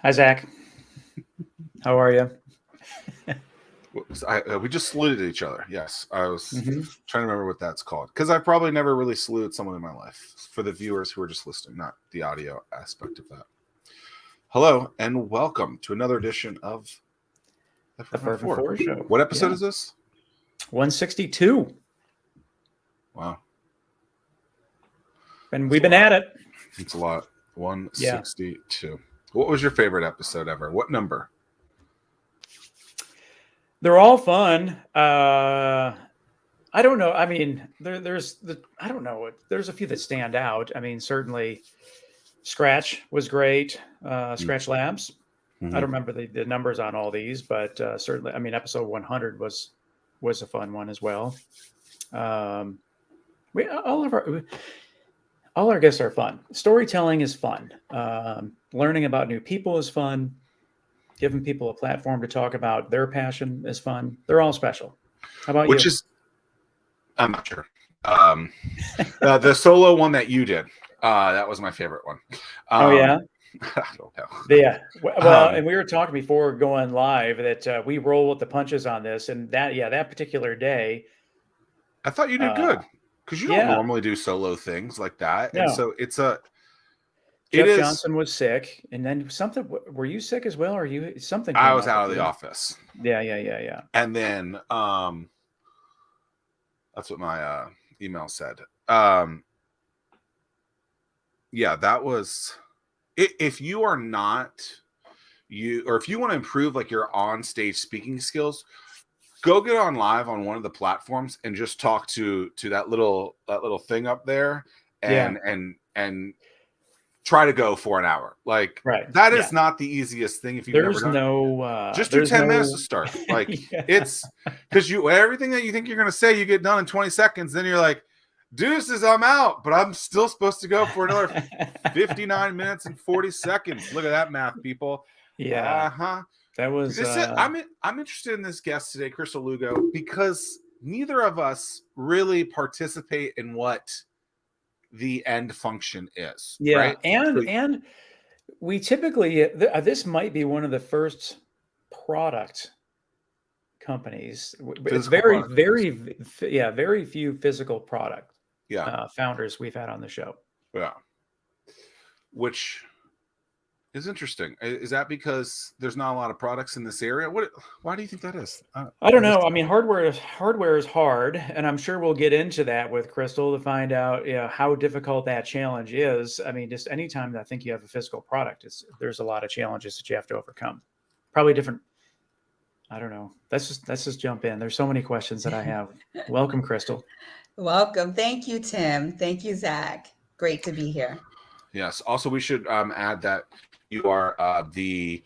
Hi, Zach. How are you? We just saluted each other. Yes, I was Mm-hmm. trying to remember what that's called because I probably never really saluted someone in my life. For the viewers who are just listening, not the audio aspect of that. Hello and welcome to another edition of The Fervent 4 show. What episode is this? 162. Wow. And we've been at it. It's a lot. 162. Yeah. What was your favorite episode ever? What number? They're all fun. I don't know. I mean, I don't know. There's a few that stand out. I mean, certainly Scratch was great. Scratch Labs. Mm-hmm. I don't remember the numbers on all these, but certainly, I mean, episode 100 was a fun one as well. All our guests are fun. Storytelling is fun. Learning about new people is fun. Giving people a platform to talk about their passion is fun. They're all special. How about you? I'm not sure. The solo one that you did, that was my favorite one. Oh, yeah? I don't know. Yeah. Well, and we were talking before going live that we roll with the punches on this. And that particular day. I thought you did good because you don't normally do solo things like that. No. And so it's a... Jeff Johnson was sick, and then something. Were you sick as well, or you something? I was out of the office. Yeah. And then, that's what my email said. Yeah, that was. If you are not or if you want to improve like your on stage speaking skills, go get on live on one of the platforms and just talk to that little thing up there, and try to go for an hour. Like that is not the easiest thing if you've never done. Just do 10 minutes to start. Like it's because everything that you think you're gonna say, you get done in 20 seconds, then you're like, deuces, I'm out, but I'm still supposed to go for another 59 minutes and 40 seconds. Look at that math, people. Yeah. That was I'm interested in this guest today, Crystal Lugo, because neither of us really participate in what the end function is. Yeah. Right? And we typically, this might be one of the first product companies. It's very few physical product founders we've had on the show. Yeah. Which is interesting. Is that because there's not a lot of products in this area? Why do you think that is? I don't know. I mean, hardware is hard, and I'm sure we'll get into that with Crystal to find out how difficult that challenge is. I mean, just anytime that I think you have a physical product, there's a lot of challenges that you have to overcome. Probably different. I don't know. Let's just jump in. There's so many questions that I have. Welcome, Crystal. Welcome. Thank you, Tim. Thank you, Zach. Great to be here. Yes. Also, we should add that you are the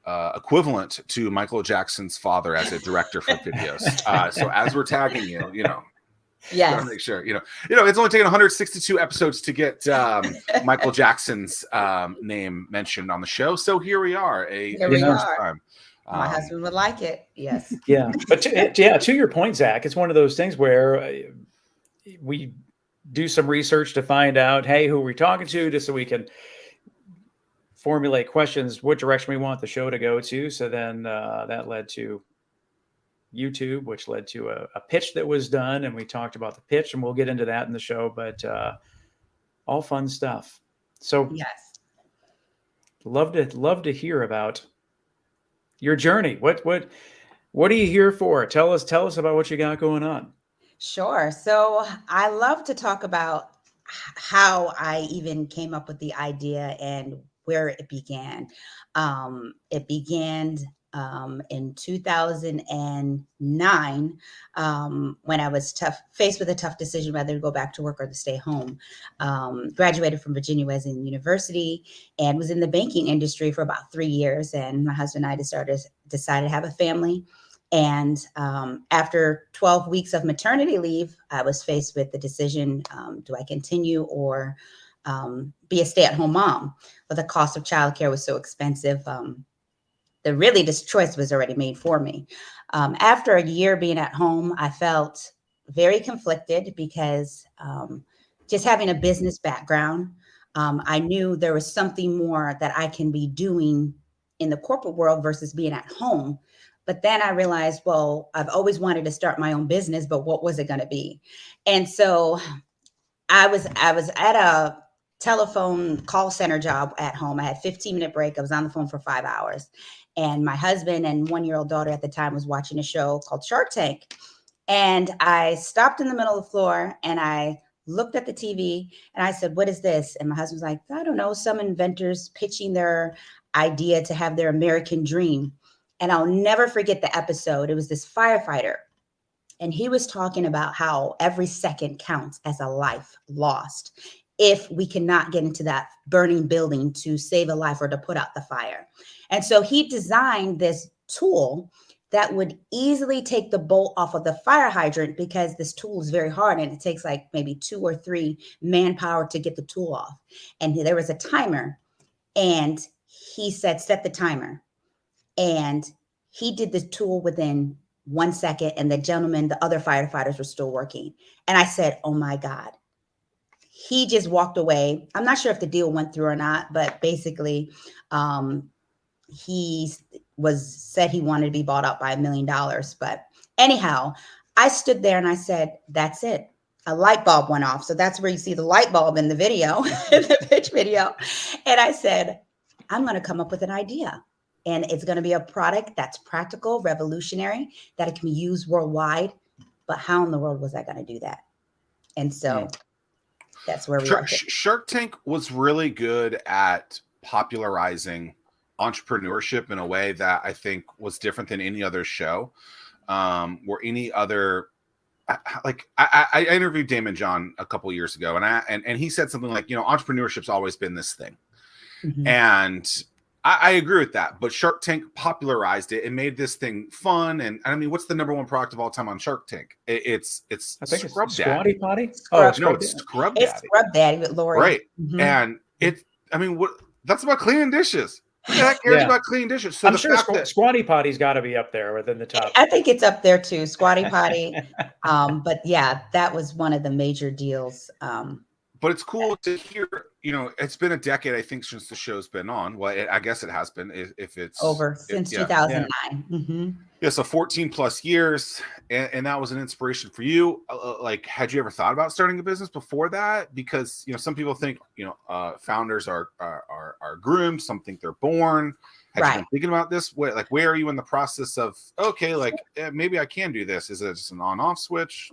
equivalent to Michael Jackson's father as a director for videos. So as we're tagging you, yes, gotta make sure it's only taken 162 episodes to get Michael Jackson's name mentioned on the show. So here we are. Here we are. My husband would like it. Yes. Yeah. But to your point, Zach, it's one of those things where we do some research to find out, hey, who are we talking to, just so we can formulate questions, what direction we want the show to go to. So then that led to YouTube, which led to a pitch that was done. And we talked about the pitch, and we'll get into that in the show, but all fun stuff. So yes, love to hear about your journey. What are you here for? Tell us about what you got going on. Sure. So I love to talk about how I even came up with the idea and where it began. It began in 2009 when I was faced with a tough decision whether to go back to work or to stay home. Graduated from Virginia Wesleyan University and was in the banking industry for about 3 years. And my husband and I decided to have a family. And after 12 weeks of maternity leave, I was faced with the decision, do I continue or be a stay-at-home mom? But the cost of childcare was so expensive. This choice was already made for me. After a year being at home, I felt very conflicted because just having a business background, I knew there was something more that I can be doing in the corporate world versus being at home. But then I realized, well, I've always wanted to start my own business, but what was it going to be? And so I was at a telephone call center job at home. I had 15-minute break. I was on the phone for 5 hours. And my husband and 1-year-old daughter at the time was watching a show called Shark Tank. And I stopped in the middle of the floor and I looked at the TV and I said, what is this? And my husband was like, I don't know, some inventors pitching their idea to have their American dream. And I'll never forget the episode. It was this firefighter. And he was talking about how every second counts as a life lost if we cannot get into that burning building to save a life or to put out the fire. And so he designed this tool that would easily take the bolt off of the fire hydrant, because this tool is very hard and it takes like maybe 2 or 3 manpower to get the tool off. And there was a timer and he said, set the timer. And he did this tool within 1 second, and the other firefighters were still working. And I said, oh my God. He just walked away. I'm not sure if the deal went through or not, but basically he said he wanted to be bought out by $1 million. But anyhow, I stood there and I said, that's it. A light bulb went off. So that's where you see the light bulb in the video, in the pitch video. And I said, I'm going to come up with an idea. And it's going to be a product that's practical, revolutionary, that it can be used worldwide. But how in the world was I going to do that? And so that's where we are. Shark Tank was really good at popularizing entrepreneurship in a way that I think was different than any other show, or any other. I interviewed Damon John a couple of years ago, and he said something like, entrepreneurship's always been this thing, and I agree with that. But Shark Tank popularized it and made this thing fun. And I mean, what's the #1 product of all time on Shark Tank? It's I think Scrub it's Daddy. Squatty Potty. No, it's Scrub Daddy. It's Scrub Daddy with Lori. Right. And that's about cleaning dishes. Who the heck cares about cleaning dishes? So I'm sure Squatty Potty's got to be up there within the top. I think it's up there too, Squatty Potty. But yeah, that was one of the major deals. But it's cool to hear, it's been a decade, I think, since the show's been on. Well, I guess it has been, if it's since 2009. Yeah, so 14 plus years. And that was an inspiration for you. Had you ever thought about starting a business before that? Because, some people think, founders are groomed. Some think they're born. Have you been thinking about this? Where are you in the process of, maybe I can do this? Is it just an on-off switch?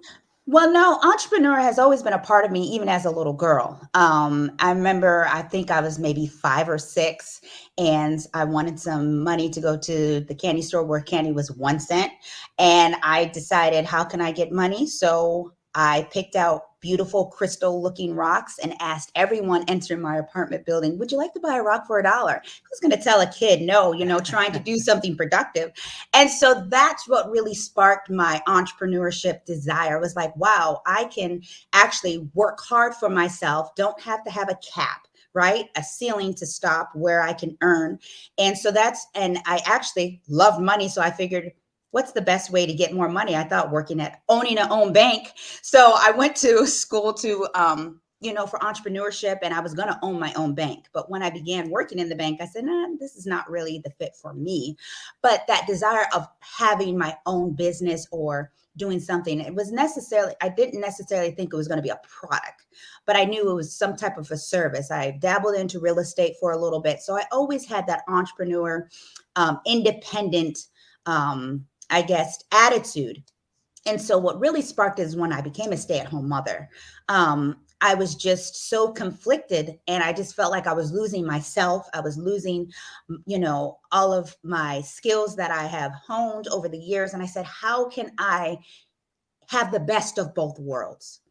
Well, no, entrepreneur has always been a part of me, even as a little girl. I remember, I think I was maybe 5 or 6, and I wanted some money to go to the candy store where candy was 1 cent. And I decided, how can I get money? So I picked out beautiful crystal looking rocks and asked everyone entering my apartment building, would you like to buy a rock for $1? Who's going to tell a kid no, trying to do something productive? And so that's what really sparked my entrepreneurship desire. It was like, wow, I can actually work hard for myself. Don't have to have a cap, right? A ceiling to stop where I can earn. And so and I actually love money. So I figured, what's the best way to get more money? I thought owning an own bank. So I went to school to, for entrepreneurship, and I was going to own my own bank. But when I began working in the bank, I said, this is not really the fit for me. But that desire of having my own business or doing something, I didn't necessarily think it was going to be a product, but I knew it was some type of a service. I dabbled into real estate for a little bit. So I always had that entrepreneur, independent, attitude. And so what really sparked is when I became a stay-at-home mother. I was just so conflicted, and I just felt like I was losing myself. I was losing, all of my skills that I have honed over the years. And I said, how can I have the best of both worlds?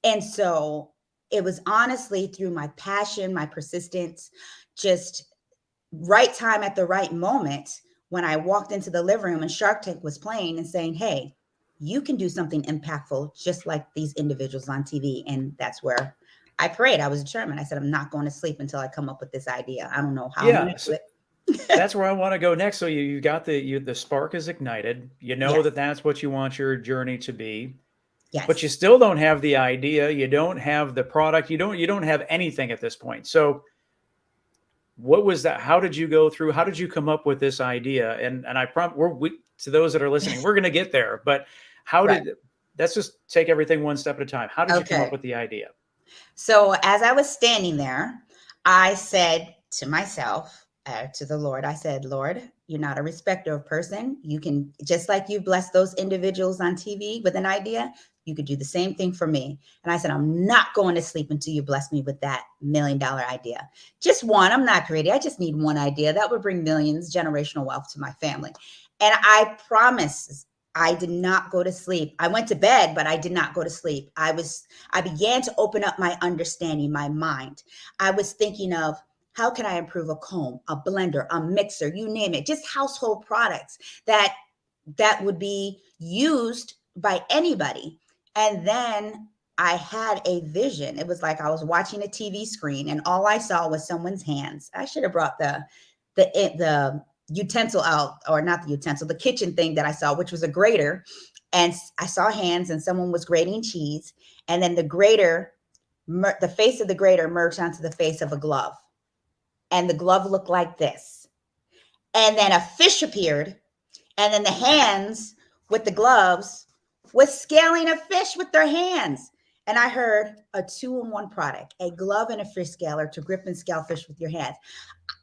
And so it was honestly through my passion, my persistence, just right time at the right moment, when I walked into the living room and Shark Tank was playing and saying, hey, you can do something impactful just like these individuals on TV. And that's where I prayed. I was determined. I said, I'm not going to sleep until I come up with this idea. I don't know how I'm going to do it. That's where I want to go next. So you got the spark is ignited. That's what you want your journey to be. Yes. But you still don't have the idea. You don't have the product. You don't have anything at this point. So what was that? How did you go through? How did you come up with this idea? And I to those that are listening, we're going to get there, but Right. let's just take everything one step at a time. How did you come up Okay. with the idea? So as I was standing there, I said to myself, to the Lord, I said, Lord, you're not a respecter of person. You can, just like you bless those individuals on TV with an idea, you could do the same thing for me. And I said, I'm not going to sleep until you bless me with that $1 million idea. Just one. I'm not greedy. I just need one idea that would bring millions, generational wealth to my family. And I promise I did not go to sleep. I went to bed, but I did not go to sleep. I began to open up my understanding, my mind. I was thinking of, how can I improve a comb, a blender, a mixer, you name it, just household products that would be used by anybody. And then I had a vision. It was like I was watching a TV screen and all I saw was someone's hands. I should have brought the utensil out, or not the utensil, the kitchen thing that I saw, which was a grater. And I saw hands and someone was grating cheese. And then the grater, the face of the grater merged onto the face of a glove. And the glove looked like this. And then a fish appeared. And then the hands with the gloves was scaling a fish with their hands. And I heard a 2-in-1 product, a glove and a fish scaler to grip and scale fish with your hands.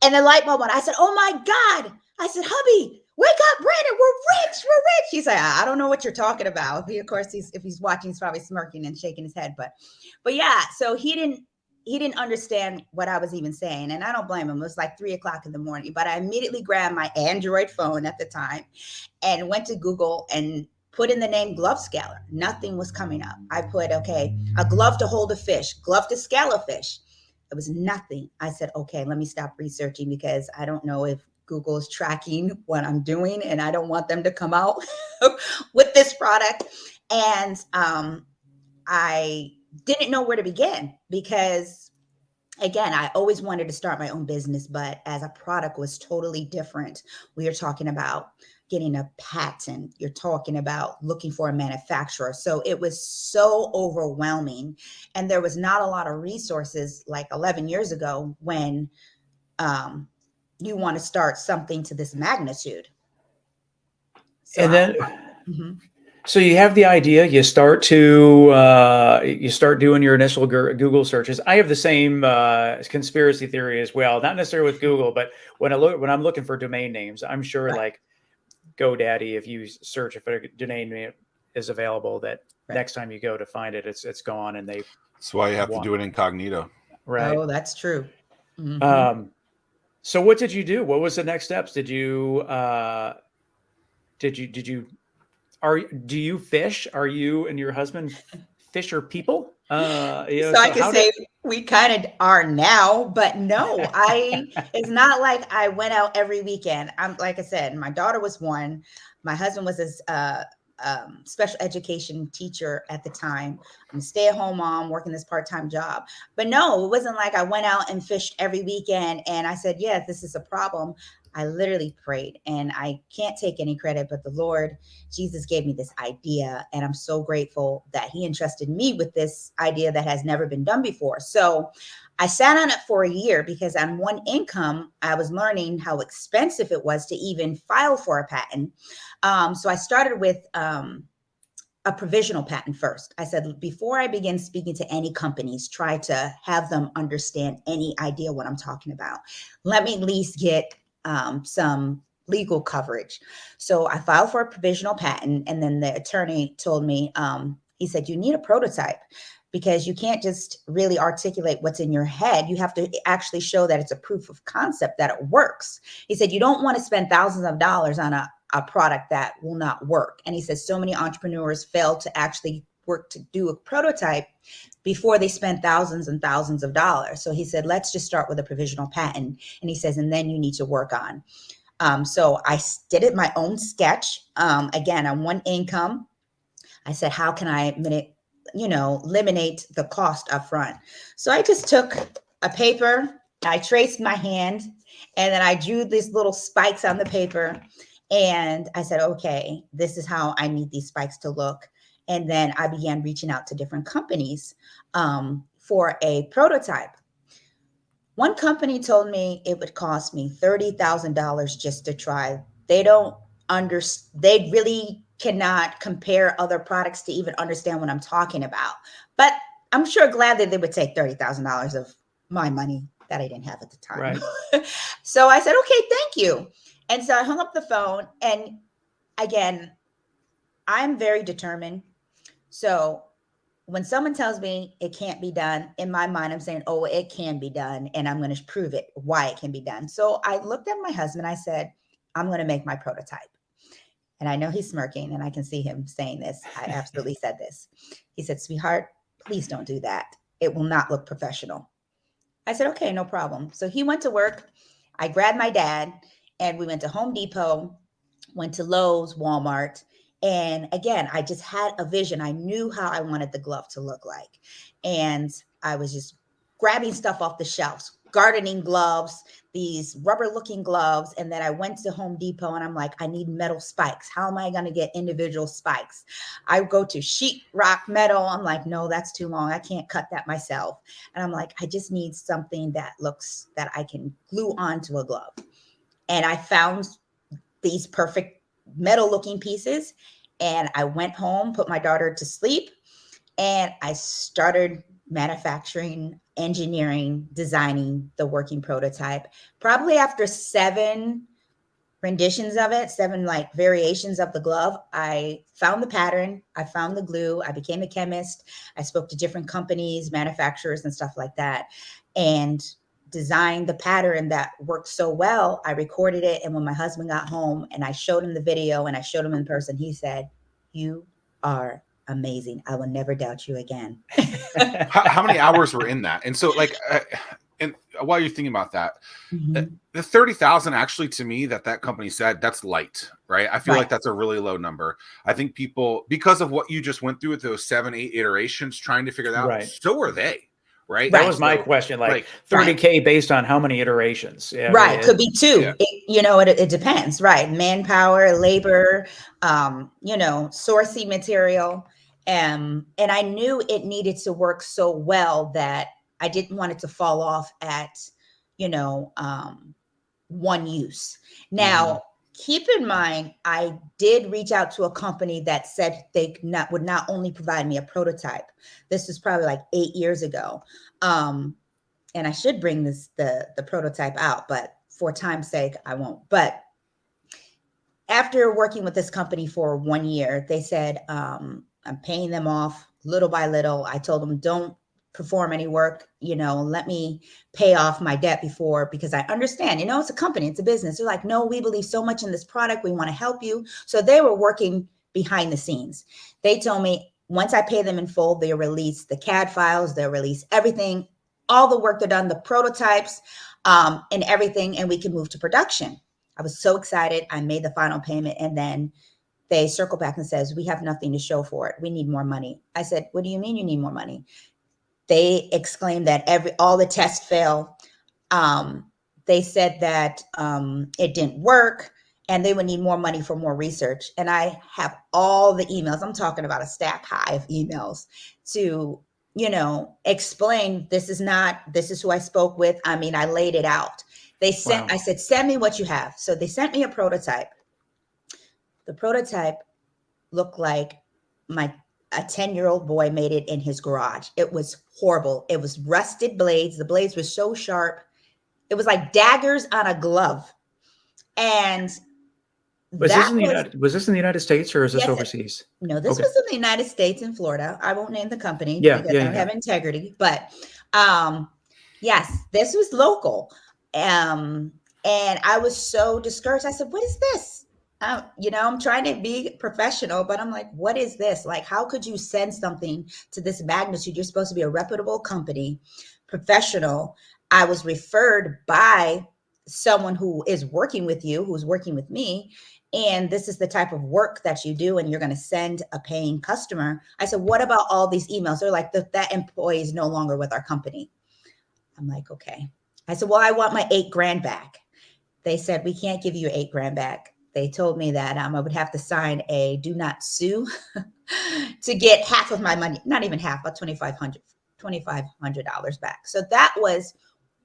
And the light bulb went. I said, oh my God. I said, hubby, wake up, Brandon, we're rich. He's like, I don't know what you're talking about. Of course, if he's watching, he's probably smirking and shaking his head. But yeah, so he didn't understand what I was even saying. And I don't blame him. It was like 3:00 in the morning, but I immediately grabbed my Android phone at the time and went to Google and put in the name GloveScaler. Nothing was coming up. I put, okay, a glove to hold a fish, glove to scale a fish. It was nothing. I said, okay, let me stop researching because I don't know if Google is tracking what I'm doing and I don't want them to come out with this product. And I didn't know where to begin because, again, I always wanted to start my own business, but as a product was totally different. We are talking about getting a patent. You're talking about looking for a manufacturer. So it was so overwhelming. And there was not a lot of resources like 11 years ago when you want to start something to this magnitude. So And then, so you have the idea, you start doing your initial Google searches. I have the same conspiracy theory as well, not necessarily with Google, but when I'm looking for domain names, I'm sure like GoDaddy, if you search if a domain name is available, that next time you go to find it, it's gone, and that's why you have to do it incognito. Right. Oh, that's true. So what did you do? What was the next steps? Do you fish? Are you and your husband fisher people? I can say we kind of are now, but no, it's not like I went out every weekend. Like I said, my daughter was 1. My husband was a special education teacher at the time. I'm a stay-at-home mom working this part-time job. But no, it wasn't like I went out and fished every weekend and I said, yeah, this is a problem. I literally prayed, and I can't take any credit, but the Lord Jesus gave me this idea, and I'm so grateful that he entrusted me with this idea that has never been done before. So I sat on it for a year because on one income, I was learning how expensive it was to even file for a patent. So I started with a provisional patent first. I said, before I begin speaking to any companies, try to have them understand any idea what I'm talking about. Let me at least get some legal coverage. So I filed for a provisional patent, and then the attorney told me, he said, you need a prototype because you can't just really articulate what's in your head. You have to actually show that it's a proof of concept, that it works. He said, you don't want to spend thousands of dollars on a product that will not work. And he says, so many entrepreneurs fail to actually work to do a prototype before they spend thousands and thousands of dollars. So he said, let's just start with a provisional patent. And he says, and then you need to work on. So I did it my own sketch, again, on one income. I said, how can I eliminate the cost up front? So I just took a paper, I traced my hand, and then I drew these little spikes on the paper. And I said, okay, this is how I need these spikes to look. And then I began reaching out to different companies for a prototype. One company told me it would cost me $30,000 just to try. They don't understand. They really cannot compare other products to even understand what I'm talking about. But I'm sure glad that they would take $30,000 of my money that I didn't have at the time. Right. So I said, okay, thank you. And so I hung up the phone. And again, I'm very determined. So when someone tells me it can't be done, in my mind, I'm saying, oh, it can be done. And I'm going to prove it, why it can be done. So I looked at my husband. I said, I'm going to make my prototype. And I know he's smirking and I can see him saying this. I absolutely said this. He said, sweetheart, please don't do that. It will not look professional. I said, okay, no problem. So he went to work. I grabbed my dad and we went to Home Depot, went to Lowe's, Walmart. And again, I just had a vision. I knew how I wanted the glove to look like. And I was just grabbing stuff off the shelves, gardening gloves, these rubber looking gloves. And then I went to Home Depot and I'm like, I need metal spikes. How am I going to get individual spikes? I go to sheet rock metal. I'm like, no, that's too long. I can't cut that myself. And I'm like, I just need something that looks that I can glue onto a glove. And I found these perfect metal looking pieces. And I went home, put my daughter to sleep, and I started manufacturing, engineering, designing the working prototype. Probably after 7 renditions of it, 7 like variations of the glove, I found the pattern, I found the glue, I became a chemist, I spoke to different companies, manufacturers and stuff like that, and designed the pattern that worked so well. I recorded it. And when my husband got home and I showed him the video and I showed him in person, he said, you are amazing. I will never doubt you again. How many hours were in that? And so like, and while you're thinking about that, the 30,000 actually to me that company said, that's light, right? I feel like that's a really low number. I think people, because of what you just went through with those 7, 8 iterations, trying to figure that out, so are they. Right. That was my question. Like 30K based on how many iterations? Yeah, right. Could be 2. Yeah. It depends. Right. Manpower, labor, sourcing material. And I knew it needed to work so well that I didn't want it to fall off at, one use. Now, keep in mind, I did reach out to a company that said they would not only provide me a prototype. This was probably like 8 years ago. And I should bring the prototype out, but for time's sake, I won't. But after working with this company for 1 year, they said, I'm paying them off little by little. I told them, don't perform any work, let me pay off my debt before, because I understand, it's a company, it's a business. They're like, no, we believe so much in this product. We want to help you. So they were working behind the scenes. They told me once I pay them in full, they'll release the CAD files, they'll release everything, all the work they're done, the prototypes, and everything, and we can move to production. I was so excited. I made the final payment, and then they circle back and says, we have nothing to show for it. We need more money. I said, what do you mean you need more money? They exclaimed that all the tests fail. They said that it didn't work and they would need more money for more research. And I have all the emails. I'm talking about a stack high of emails to, explain this is who I spoke with. I mean, I laid it out. I said, send me what you have. So they sent me a prototype. The prototype looked like a 10-year-old boy made it in his garage. It was horrible. It was rusted blades. The blades were so sharp. It was like daggers on a glove. And was this in the United States or is this overseas? No, this was in the United States, in Florida. I won't name the company because I don't have integrity. But yes, this was local. And I was so discouraged. I said, what is this? I'm trying to be professional, but I'm like, what is this? Like, how could you send something to this magnitude? You're supposed to be a reputable company, professional. I was referred by someone who is working with you, who's working with me. And this is the type of work that you do. And you're going to send a paying customer. I said, what about all these emails? They're like, that employee is no longer with our company. I'm like, okay. I said, well, I want my $8,000 back. They said, we can't give you $8,000 back. They told me that I would have to sign a do not sue to get half of my money, not even half, but $2,500 back. So that was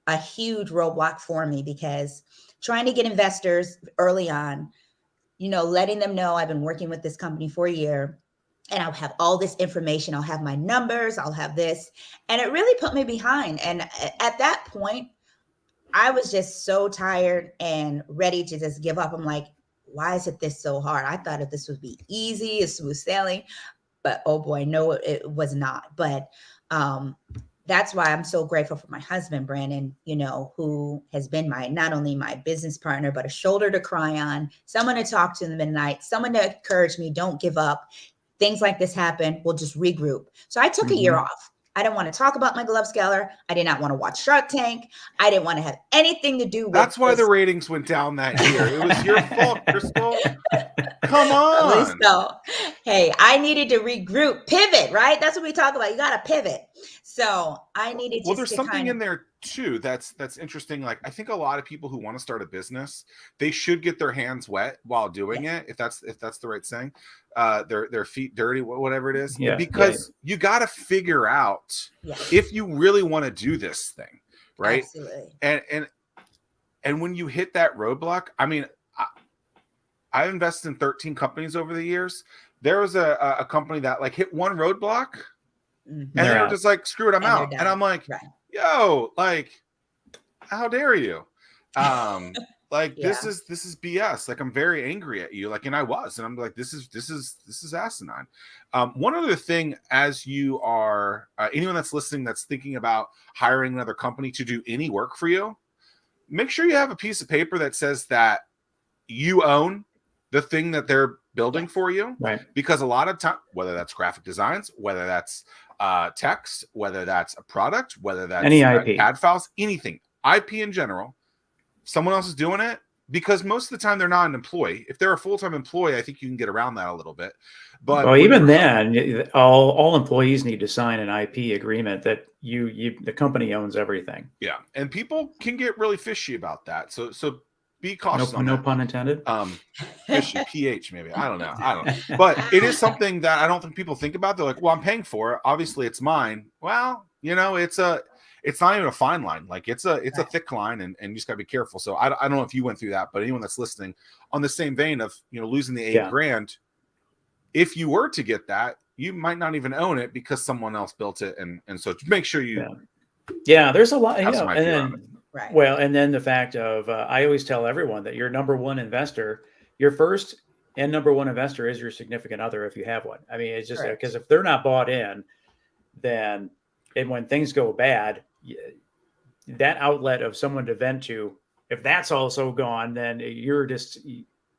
a huge roadblock for me, because trying to get investors early on, letting them know I've been working with this company for a year and I'll have all this information. I'll have my numbers, I'll have this. And it really put me behind. And at that point, I was just so tired and ready to just give up. I'm like, why is it this so hard? I thought if this would be easy, a smooth sailing, but oh boy, no, it was not. But that's why I'm so grateful for my husband, Brandon, who has been not only my business partner, but a shoulder to cry on, someone to talk to in the midnight, someone to encourage me, don't give up. Things like this happen, we'll just regroup. So I took a year off. I didn't want to talk about my GloveScaler. I did not want to watch Shark Tank. I didn't want to have anything to do with That's why this. the ratings went down that year. It was your fault, Crystal. Come on. So, hey, I needed to regroup, pivot, right? That's what we talk about. You got to pivot. So I needed to. Well, there's something in there too that's interesting. Like, I think a lot of people who want to start a business, they should get their hands wet while doing it. If that's the right saying, their feet dirty, whatever it is. Yeah. Because you got to figure out if you really want to do this thing, right? Absolutely. And when you hit that roadblock, I mean, I've invested in 13 companies over the years. There was a company that like hit one roadblock. And they were just like, screw it, I'm out. And I'm like, yo, like, how dare you? This is BS. Like, I'm very angry at you. Like, and I was, and I'm like, this is asinine. One other thing, as you are, anyone that's listening, that's thinking about hiring another company to do any work for you, make sure you have a piece of paper that says that you own the thing that they're building for you. Right. Because a lot of time, whether that's graphic designs, whether that's text, whether that's a product, whether that's any IP, CAD files, anything, IP in general, someone else is doing it, because most of the time they're not an employee. If they're a full-time employee, I think you can get around that a little bit. But well, even then, all employees need to sign an IP agreement that the company owns everything. Yeah, and people can get really fishy about that. So be cautious on no that. pun intended. Fishy, PH maybe. I don't know. But it is something that I don't think people think about. They're like, well, I'm paying for it. Obviously, it's mine. Well, it's not even a fine line. Like, it's a thick line, and you just gotta be careful. So I don't know if you went through that, but anyone that's listening, on the same vein of losing the $8,000, if you were to get that, you might not even own it because someone else built it, and so make sure you. Yeah, there's a lot. Have some idea on it. Right. Well, and then the fact of, I always tell everyone that your number one investor, your first and number one investor, is your significant other, if you have one. I mean, it's just because if they're not bought in, then, and when things go bad, that outlet of someone to vent to, if that's also gone, then you're just,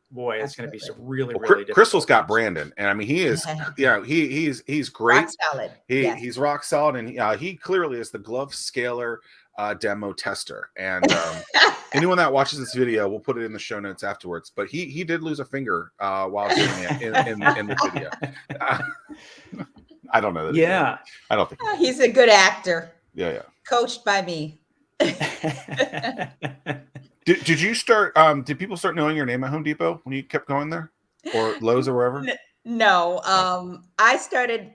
boy, it's going to be some really difficult. Crystal's got Brandon, and I mean, he is, he's great. Rock solid. He's rock solid, and he clearly is the GloveScaler demo tester. And anyone that watches this video, we'll put it in the show notes afterwards. But he did lose a finger while doing it in the video. I don't know. I don't think he's a good actor. Yeah. Coached by me. Did you start? Did people start knowing your name at Home Depot when you kept going there, or Lowe's or wherever? No. I started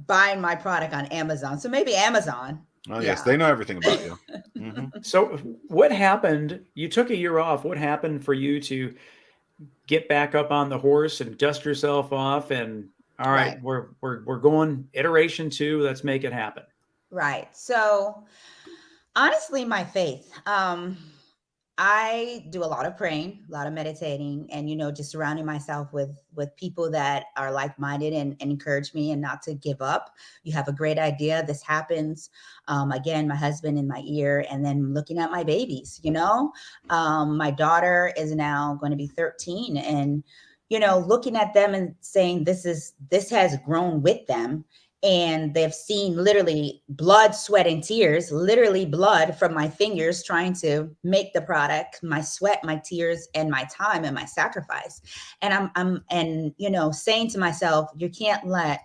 buying my product on Amazon, so maybe Amazon. Oh yes, they know everything about you. Mm-hmm. So what happened? You took a year off. What happened for you to get back up on the horse and dust yourself off? And all right, we're going iteration 2. Let's make it happen. Right. So honestly, my faith. I do a lot of praying, a lot of meditating, and, just surrounding myself with people that are like-minded and encourage me and not to give up. You have a great idea. This happens. Again, my husband in my ear, and then looking at my babies, my daughter is now going to be 13, and, looking at them and saying, this has grown with them. And they've seen literally blood, sweat, and tears, literally blood from my fingers trying to make the product, my sweat, my tears, and my time and my sacrifice. And I'm saying to myself, you can't let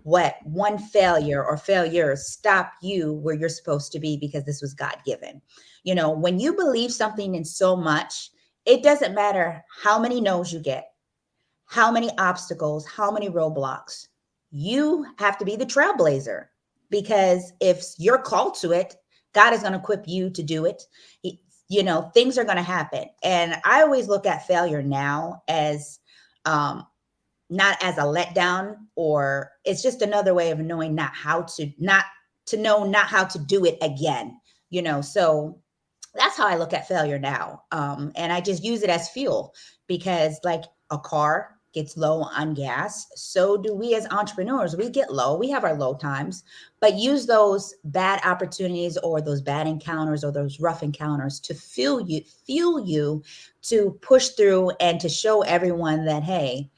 one failure or failures stop you where you're supposed to be, because this was God-given. When you believe something in so much, it doesn't matter how many no's you get, how many obstacles, how many roadblocks. You have to be the trailblazer, because if you're called to it, God is going to equip you to do it. Things are going to happen. And I always look at failure now as not as a letdown, or it's just another way of knowing not how to do it again. So that's how I look at failure now. And I just use it as fuel, because like a car gets low on gas, so do we as entrepreneurs. We get low, we have our low times, but use those bad opportunities or those bad encounters or those rough encounters to fuel you to push through and to show everyone that, hey,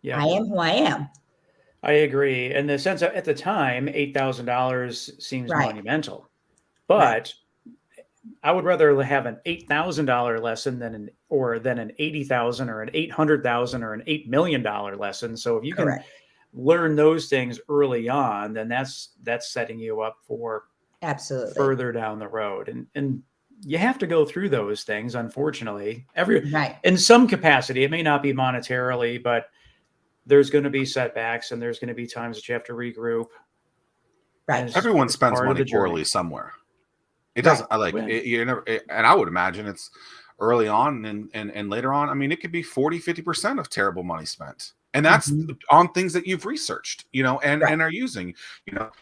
Yeah. I am who I am. I agree. In the sense that at the time, $8,000 seems Right. monumental, but I would rather have an $8,000 lesson than an $80,000 or an $800,000 or an $8 million lesson. So if you Correct. can learn those things early on, then that's setting you up for Absolutely further down the road. And you have to go through those things, unfortunately. Right. In some capacity, it may not be monetarily, but there's going to be setbacks and there's going to be times that you have to regroup. Right. Everyone spends part of money the journey. poorly somewhere. It doesn't and I would imagine it's early on and later on. I mean, it could be 40-50% of terrible money spent. And that's on things that you've researched, and are using,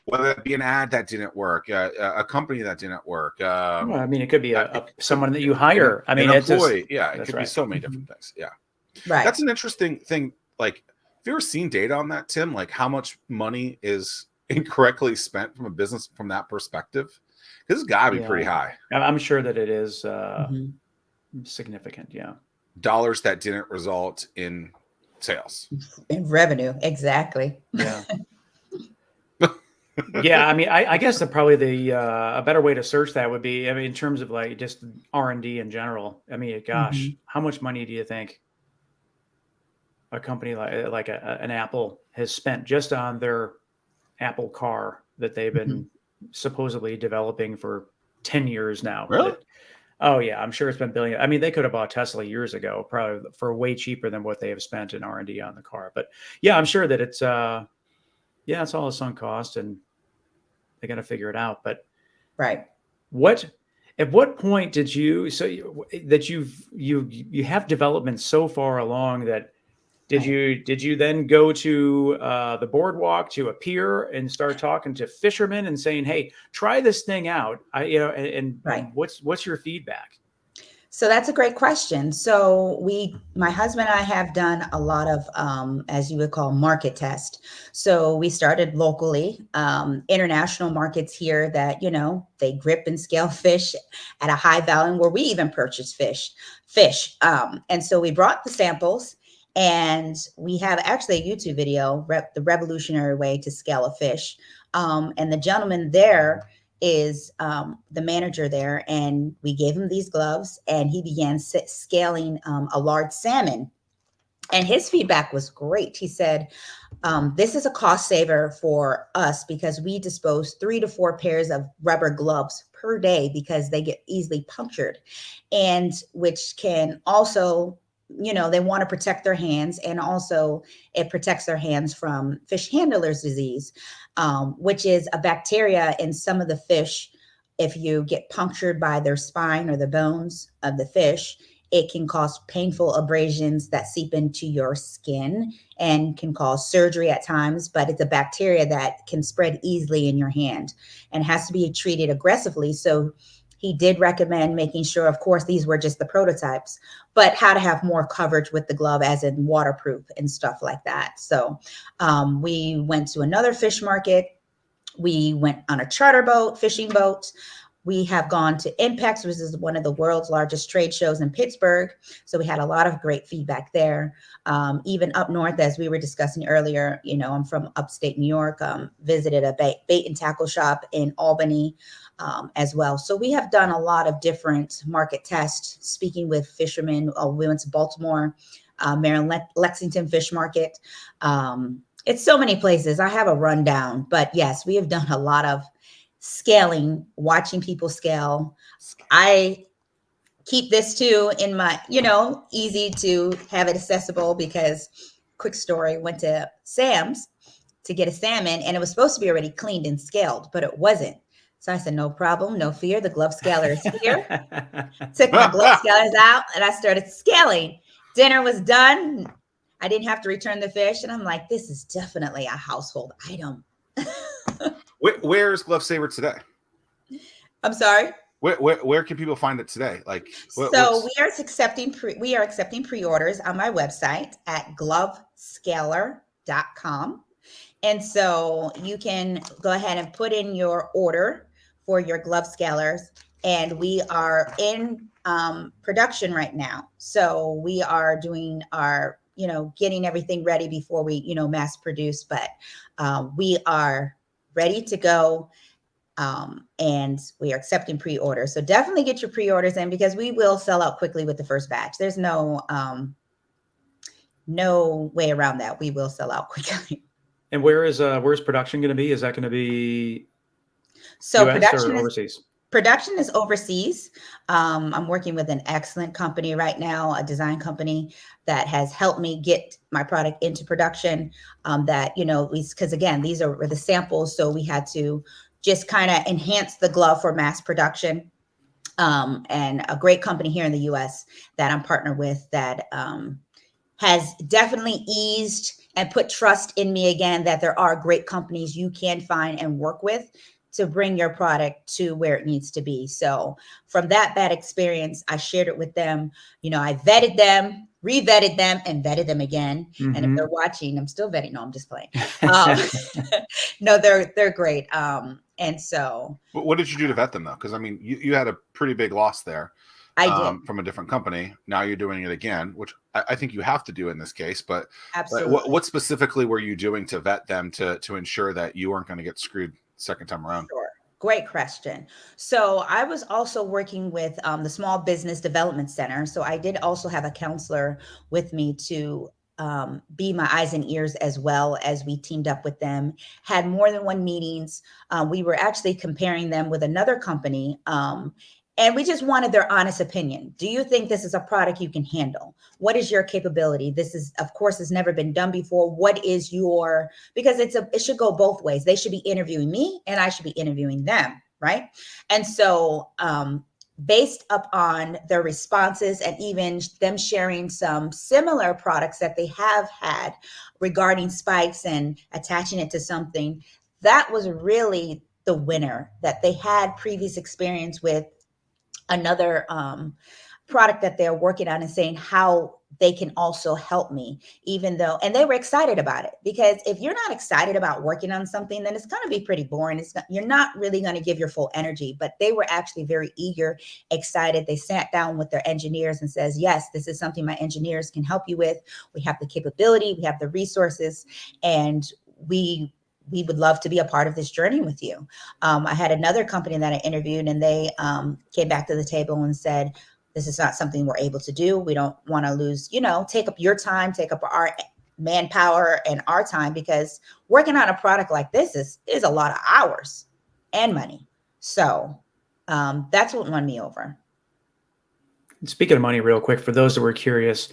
whether it be an ad that didn't work, a company that didn't work. Well, I mean, it could be someone that you hire. I mean, an it's employee. Just, it could be so many different things. Yeah. Right. That's an interesting thing. Like, have you ever seen data on that, Tim? Like how much money is incorrectly spent from a business from that perspective? This has got to be pretty high. I'm sure that it is significant. Yeah. Dollars that didn't result in sales. In revenue. Exactly. Yeah. Yeah. I mean, I guess probably a better way to search that would be, I mean, in terms of like just R&D in general. I mean, gosh, how much money do you think a company like an Apple has spent just on their Apple car that they've been supposedly developing for 10 years now? Really? Oh yeah, I'm sure it's been billion. I mean, they could have bought Tesla years ago, probably for way cheaper than what they have spent in R&D on the car. But yeah, I'm sure that it's it's all a sunk cost, and they got to figure it out. But right, at what point did you that you have development so far along that did you then go to the boardwalk to a pier and start talking to fishermen and saying, hey, try this thing out? And what's your feedback? So that's a great question. So my husband and I have done a lot of, as you would call, market test. So we started locally, international markets here that, they grip and scale fish at a high value, where we even purchase fish. And so we brought the samples. And we have actually a YouTube video, the revolutionary way to scale a fish. And the gentleman there is the manager there. And we gave him these gloves and he began scaling a large salmon. And his feedback was great. He said, this is a cost saver for us because we dispose 3 to 4 pairs of rubber gloves per day because they get easily punctured, and which can also, they want to protect their hands, and also it protects their hands from fish handler's disease, which is a bacteria in some of the fish. If you get punctured by their spine or the bones of the fish, it can cause painful abrasions that seep into your skin and can cause surgery at times, but it's a bacteria that can spread easily in your hand and has to be treated aggressively. So he did recommend making sure, of course, these were just the prototypes, but how to have more coverage with the glove, as in waterproof and stuff like that. So we went to another fish market. We went on a charter boat, fishing boat. We have gone to Impex, which is one of the world's largest trade shows in Pittsburgh. So we had a lot of great feedback there. Even up north, as we were discussing earlier, I'm from upstate New York, visited a bait and tackle shop in Albany as well. So we have done a lot of different market tests, speaking with fishermen. We went to Baltimore, Maryland, Lexington Fish Market. It's so many places. I have a rundown, but yes, we have done a lot of scaling, watching people scale. I keep this too in my, easy to have it accessible, because quick story, went to Sam's to get a salmon and it was supposed to be already cleaned and scaled, but it wasn't. So I said, no problem, no fear. The GloveScaler is here. Took my GloveScalers out and I started scaling. Dinner was done. I didn't have to return the fish. And I'm like, this is definitely a household item. Where's GloveSaver today? I'm sorry. Where can people find it today? Like, so we are accepting pre-orders on my website at GloveScaler.com. And so you can go ahead and put in your order for your GloveScalers. And we are in production right now. So we are doing our, getting everything ready before we, mass produce. But we are ready to go. And we are accepting pre-orders. So definitely get your pre-orders in because we will sell out quickly with the first batch. There's no way around that. We will sell out quickly. And where's production going to be? Is that going to be so US production or overseas? Production is overseas. I'm working with an excellent company right now, a design company that has helped me get my product into production. Because again, these are the samples, so we had to just kind of enhance the glove for mass production. And a great company here in the US that I'm partnered with that has definitely eased and put trust in me again, that there are great companies you can find and work with to bring your product to where it needs to be. So from that bad experience, I shared it with them. I vetted them, re-vetted them, and vetted them again. Mm-hmm. And if they're watching, I'm still vetting. No, I'm just playing. No, they're great. And so. What did you do to vet them though? Because I mean, you had a pretty big loss there. I did. From a different company. Now you're doing it again, which I think you have to do in this case. But absolutely, what specifically were you doing to vet them to ensure that you weren't going to get screwed second time around? Sure. Great question. So I was also working with the Small Business Development Center. So I did also have a counselor with me to be my eyes and ears as well as we teamed up with them, had more than one meetings. We were actually comparing them with another company. And we just wanted their honest opinion. Do you think this is a product you can handle? What is your capability? This is, of course, has never been done before. What is your, because it should go both ways. They should be interviewing me and I should be interviewing them, right? And so based upon their responses and even them sharing some similar products that they have had regarding spikes and attaching it to something, that was really the winner, that they had previous experience with another product that they're working on and saying how they can also help me, even though, and they were excited about it, because if you're not excited about working on something, then it's going to be pretty boring. You're not really going to give your full energy, but they were actually very eager, excited. They sat down with their engineers and says, yes, this is something my engineers can help you with. We have the capability, we have the resources, and we would love to be a part of this journey with you. I had another company that I interviewed and they came back to the table and said, this is not something we're able to do. We don't want to lose, take up your time, take up our manpower and our time, because working on a product like this is a lot of hours and money. So that's what won me over. Speaking of money, real quick, for those that were curious,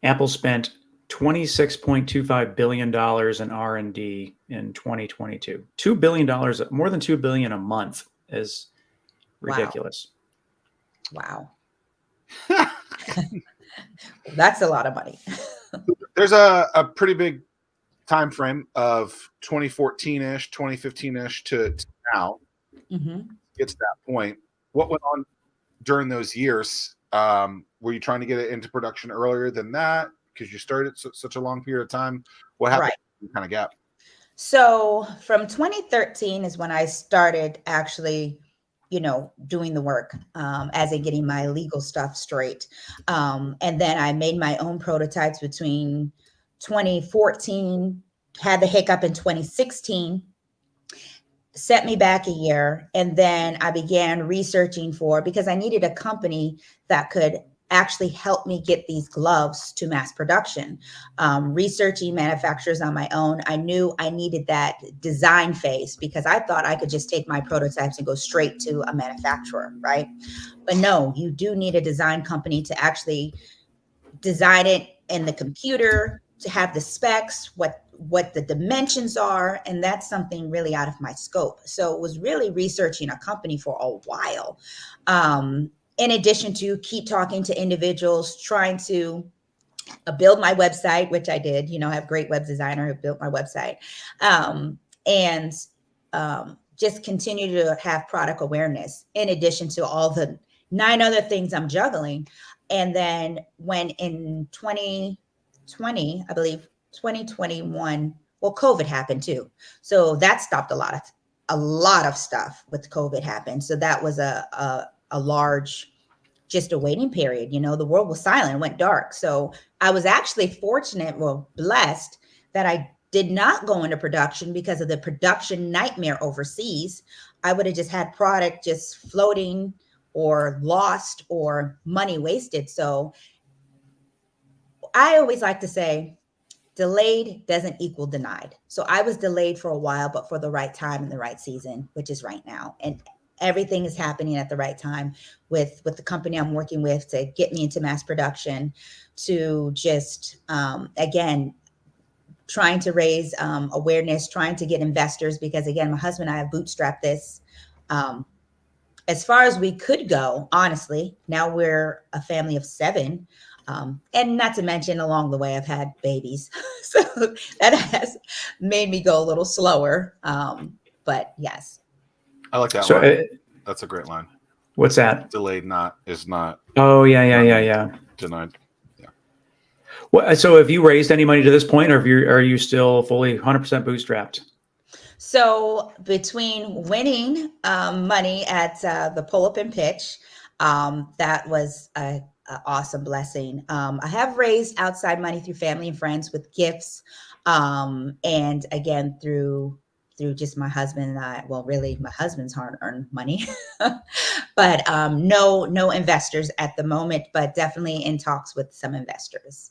Apple spent $26.25 billion in R&D in 2022. $2 billion, more than $2 billion a month is ridiculous. Wow. That's a lot of money. There's a pretty big time frame of 2014-ish, 2015-ish to now. Mm-hmm. Get to that point. What went on during those years? Were you trying to get it into production earlier than that because you started such a long period of time? What happened? Right. Kind of gap. So from 2013 is when I started actually, doing the work, as in getting my legal stuff straight. And then I made my own prototypes between 2014, had the hiccup in 2016, set me back a year. And then I began researching because I needed a company that could actually help me get these gloves to mass production. Researching manufacturers on my own, I knew I needed that design phase because I thought I could just take my prototypes and go straight to a manufacturer, right? But no, you do need a design company to actually design it in the computer, to have the specs, what the dimensions are, and that's something really out of my scope. So it was really researching a company for a while, in addition to keep talking to individuals, trying to build my website, which I did. I have a great web designer who built my website, and just continue to have product awareness in addition to all the 9 other things I'm juggling. And then when in 2020, I believe 2021, well, COVID happened too. So that stopped a lot of stuff with COVID happened. So that was a large, just a waiting period. The world was silent, went dark. So I was actually fortunate, well, blessed that I did not go into production because of the production nightmare overseas. I would have just had product just floating or lost or money wasted. So I always like to say, delayed doesn't equal denied. So I was delayed for a while, but for the right time and the right season, which is right now. And everything is happening at the right time with the company I'm working with to get me into mass production, to just, again, trying to raise awareness, trying to get investors, because again, my husband and I have bootstrapped this as far as we could go, honestly. Now we're a family of 7. And not to mention, along the way, I've had babies. So that has made me go a little slower. But yes. I like that So line. That's a great line. what's that? Delayed is not. Oh, yeah. Denied. Well, so have you raised any money to this point, or are you still fully 100% bootstrapped? So between winning money at the pull-up and pitch, that was an awesome blessing. I have raised outside money through family and friends with gifts, and again through just my husband and I. Well, really, my husband's hard-earned money, but no investors at the moment, but definitely in talks with some investors.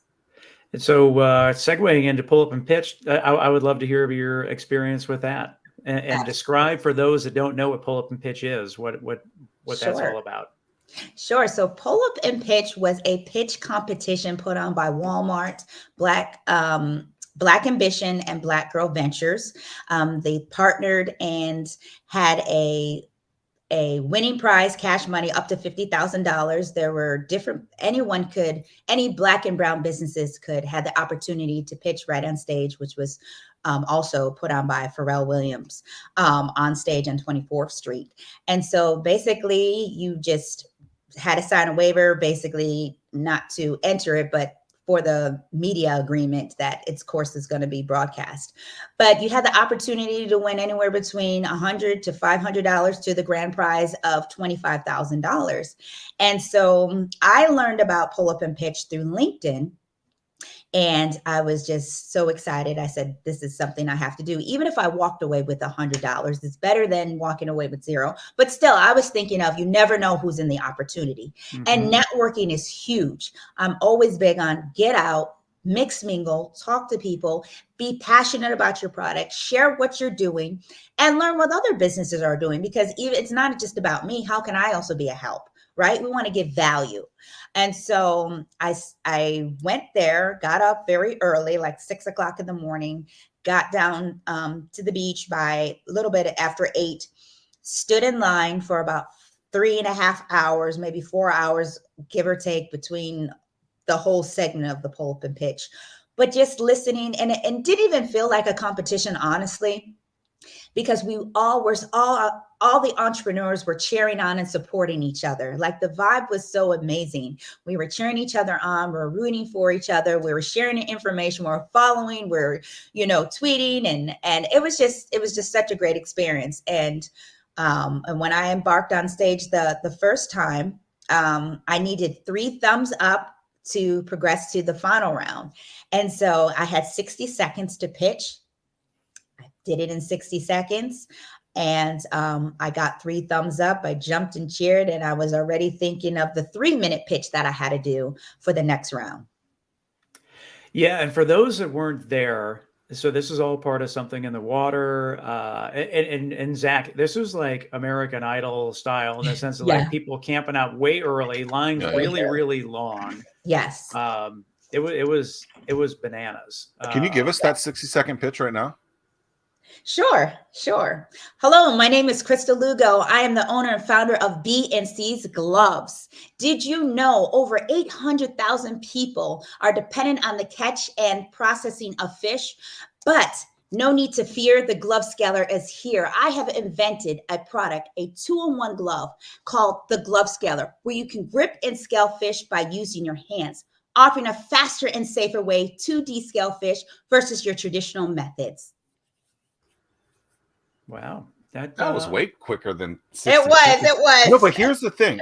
And so segueing into pull up and pitch, I would love to hear of your experience with that, and describe for those that don't know what pull up and pitch is, what that's all about. Sure. So pull up and pitch was a pitch competition put on by Walmart, Black Ambition, and Black Girl Ventures. They partnered and had a winning prize, cash money up to $50,000. There were any Black and brown businesses had the opportunity to pitch right on stage, which was also put on by Pharrell Williams on stage on 24th Street. And so basically you just had to sign a waiver, basically not to enter it, but for the media agreement that its course is going to be broadcast. But you had the opportunity to win anywhere between $100 to $500 to the grand prize of $25,000. And so I learned about pull up and pitch through LinkedIn. And I was just so excited. I said, this is something I have to do. Even if I walked away with $100, it's better than walking away with $0. But still, I was thinking of, you never know who's in the opportunity. Mm-hmm. And networking is huge. I'm always big on get out, mix, mingle, talk to people, be passionate about your product, share what you're doing, and learn what other businesses are doing. Because it's not just about me. How can I also be a help? Right? We want to give value. And so I went there, got up very early, like 6 o'clock in the morning, got down to the beach by a little bit after 8, stood in line for about 3.5 hours, maybe 4 hours, give or take, between the whole segment of the pull up and pitch, but just listening. And it didn't even feel like a competition, honestly, because all the entrepreneurs were cheering on and supporting each other. Like, the vibe was so amazing. We were cheering each other on. We were rooting for each other. We were sharing information. We were following. We were, tweeting, and it was just such a great experience. And when I embarked on stage the first time, I needed 3 thumbs up to progress to the final round. And so I had 60 seconds to pitch. I did it in 60 seconds. And I got 3 thumbs up. I jumped and cheered, and I was already thinking of the 3-minute pitch that I had to do for the next round. Yeah. And for those that weren't there, so this is all part of Something in the Water. And Zack, this was like American Idol style, in the sense of like people camping out way early, lines really, really long. Yes. it was bananas. Can you give us that 60-second pitch right now? Sure. Hello, my name is Crystal Lugo. I am the owner and founder of B&C's Gloves. Did you know over 800,000 people are dependent on the catch and processing of fish? But no need to fear, the GloveScaler is here. I have invented a product, a 2-in-1 glove called the GloveScaler, where you can grip and scale fish by using your hands, offering a faster and safer way to descale fish versus your traditional methods. Wow. That was way quicker than 60 It seconds. was. No, but here's the thing.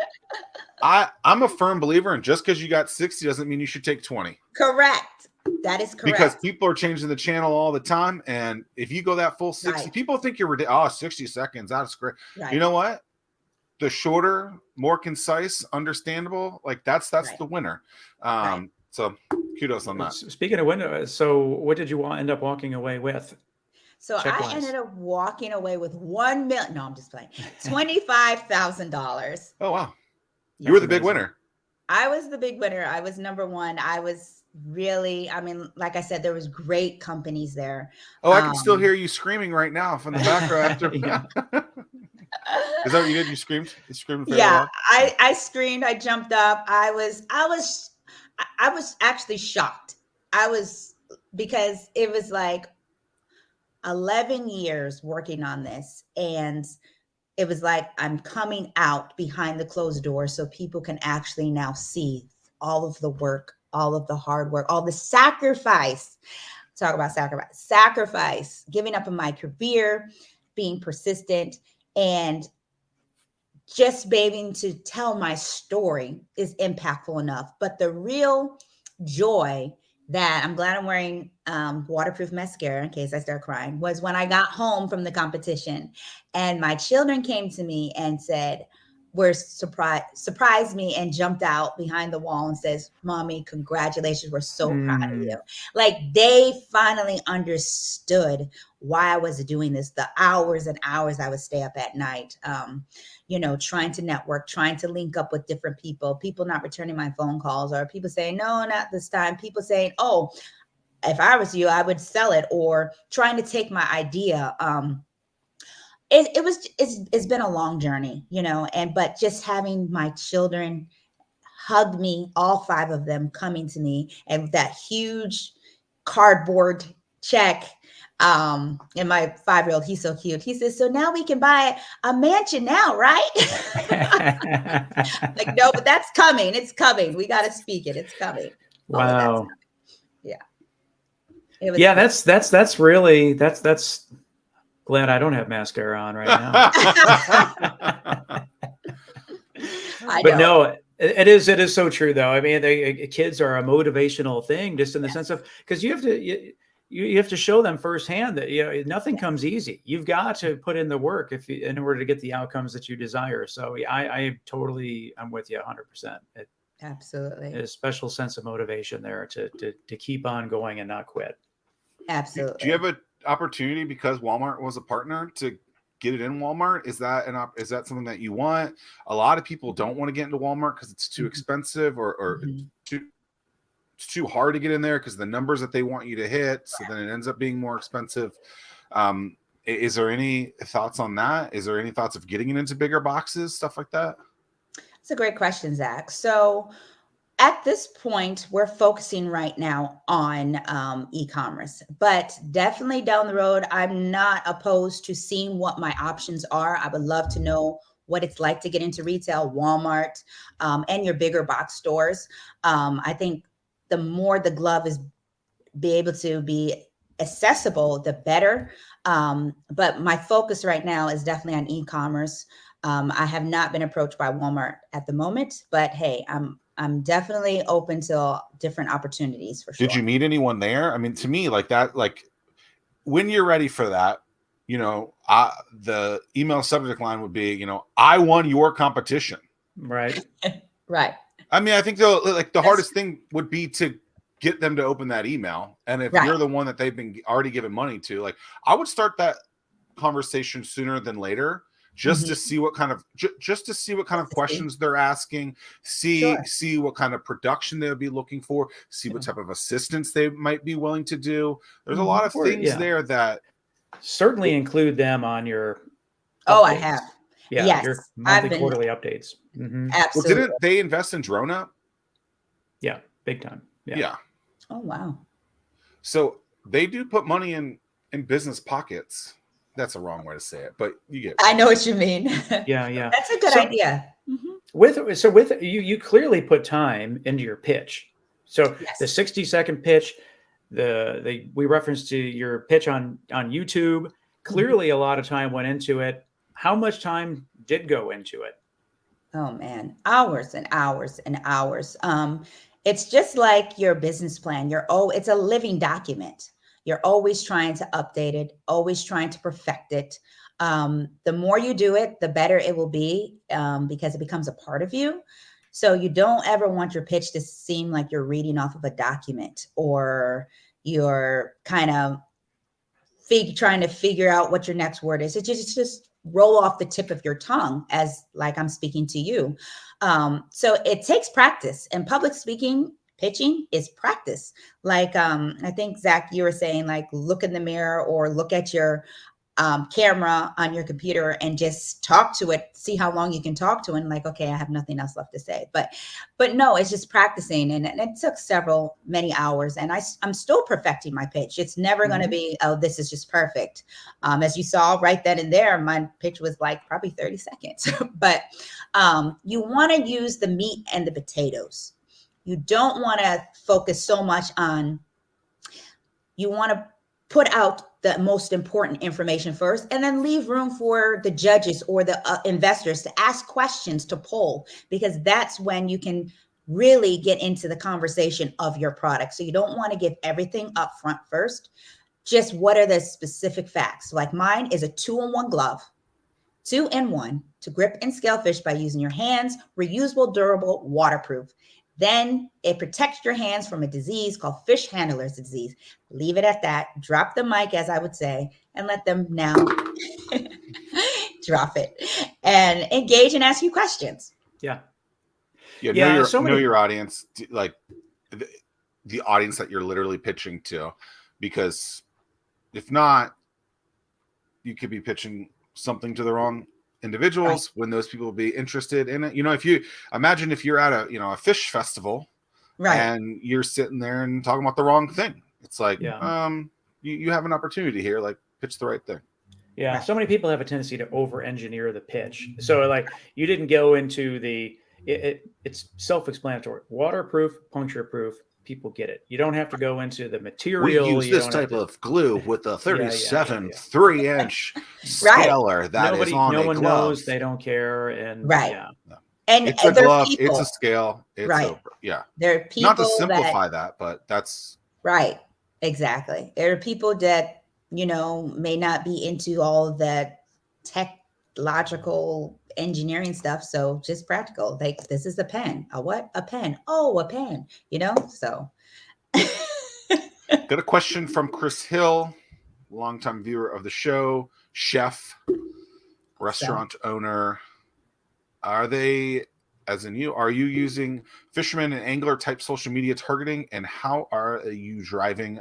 I'm a firm believer in just because you got 60 doesn't mean you should take 20. Correct. That is correct. Because people are changing the channel all the time. And if you go that full 60, Right. people think you're ridiculous. Oh, 60 seconds. That's great. Right. You know what? The shorter, more concise, understandable, like that's Right. the winner. Right. So kudos on that. Speaking of windows, so what did you end up walking away with? So I ended up walking away with $1 million. No, I'm just playing. $25,000. Oh, wow. That's You were the big amazing. winner. I was the big winner. I was number one. I was really, I mean, like I said, there was great companies there. Oh, I can still hear you screaming right now from the background. After. Yeah. Is that what you did? You screamed? You screamed? Yeah, I screamed. I jumped up. I was actually shocked. Because it was like 11 years working on this, and it was like I'm coming out behind the closed door so people can actually now see all of the work, all of the hard work, all the sacrifice. Talk about sacrifice, giving up on my career, being persistent, and just being able to tell my story is impactful enough. But the real joy that I'm glad I'm wearing waterproof mascara in case I start crying was when I got home from the competition and my children came to me and said, surprised me and jumped out behind the wall and says, "Mommy, congratulations. We're so proud of you." Like they finally understood why I was doing this, the hours and hours I would stay up at night, trying to network, trying to link up with different people not returning my phone calls, or people saying, "No, not this time." People saying, "Oh, if I was you, I would sell it," or trying to take my idea. It's been a long journey, but just having my children hug me, all 5 of them coming to me, and that huge cardboard check. And my 5-year-old, he's so cute. He says, "So now we can buy a mansion now, right?" Like, no, but that's coming. It's coming. We got to speak it. It's coming. Wow. Yeah. Yeah, that's really glad I don't have mascara on right now. But no, it is so true though. I mean, kids are a motivational thing, just in the sense of, because you have to show them firsthand that nothing comes easy. You've got to put in the work in order to get the outcomes that you desire. So I'm with you 100%. Absolutely. A special sense of motivation there to keep on going and not quit. Absolutely. Do you have an opportunity, because Walmart was a partner, to get it in Walmart? Is that something that you want? A lot of people don't want to get into Walmart because it's too expensive, or it's too hard to get in there because of the numbers that they want you to hit. So then it ends up being more expensive. Is there any thoughts on that? Is there any thoughts of getting it into bigger boxes, stuff like that? That's a great question, Zach. So at this point, we're focusing right now on e-commerce, but definitely down the road, I'm not opposed to seeing what my options are. I would love to know what it's like to get into retail, Walmart, and your bigger box stores. I think the more the glove is be able to be accessible, the better. But my focus right now is definitely on e-commerce. I have not been approached by Walmart at the moment, but hey, I'm definitely open to different opportunities for sure. Did you meet anyone there? I mean, to me, like that, like when you're ready for that, the email subject line would be, "I won your competition." Right. Right. I mean, I think the hardest thing would be to get them to open that email. And if you're the one that they've been already given money to, like, I would start that conversation sooner than later, just to see what kind of just to see what kind of questions they're asking, see what kind of production they would be looking for, see what type of assistance they might be willing to do. There's a lot of things there that certainly include them on your Oh, updates. I have. Yeah, Yes, your monthly, quarterly updates. Absolutely. Well, didn't they invest in Drone Up? Yeah, big time. Yeah. Oh, wow. So they do put money in business pockets. That's a wrong way to say it, but you get it. I know what you mean. Yeah. That's a good idea. With you clearly put time into your pitch. So the 60-second pitch, we referenced to your pitch on YouTube. Clearly, a lot of time went into it. How much time did go into it? Oh man, hours and hours and hours. It's just like your business plan. It's a living document. You're always trying to update it, always trying to perfect it. The more you do it, the better it will be, because it becomes a part of you. So you don't ever want your pitch to seem like you're reading off of a document, or you're kind of trying to figure out what your next word is. It just roll off the tip of your tongue, as like I'm speaking to you. So it takes practice, and public speaking, pitching is practice. Like, I think Zack, you were saying, like, look in the mirror or look at your camera on your computer and just talk to it, see how long you can talk to it, and like, okay, I have nothing else left to say. But no, it's just practicing, and it took many hours, and I'm still perfecting my pitch. It's never going to be, oh, this is just perfect. As you saw right then and there, my pitch was like probably 30 seconds. But you want to use the meat and the potatoes. You don't want to focus so much on, you want to put out the most important information first, and then leave room for the judges or the investors to ask questions, to poll, because that's when you can really get into the conversation of your product. So you don't want to give everything up front first. Just what are the specific facts? Like mine is a 2-in-1 glove, 2-in-1 to grip and scale fish by using your hands, reusable, durable, waterproof. Then it protects your hands from a disease called fish handler's disease. Leave it at that. Drop the mic, as I would say, and let them now drop it and engage and ask you questions. Yeah. Know your audience, like the audience that you're literally pitching to, because if not, you could be pitching something to the wrong individuals, when those people will be interested in it. If you imagine, if you're at a fish festival, and you're sitting there and talking about the wrong thing, it's like, you have an opportunity here, like pitch the right thing. Yeah. So many people have a tendency to over-engineer the pitch. So like, you didn't go into it's self-explanatory, waterproof, puncture-proof. People get it. You don't have to go into the material. We use this type of glue with a 37 3-inch scaler. That is on a glove. No one knows. They don't care. And and it's a glove. It's a scale. It's there are people, not to simplify that, but that's right. Exactly. There are people that may not be into all of that technological engineering stuff, so just practical. Like, this is a pen. A what? A pen. Oh, a pen. So got a question from Chris Hill, longtime viewer of the show, chef, restaurant owner. Are you using fisherman and angler type social media targeting, and how are you driving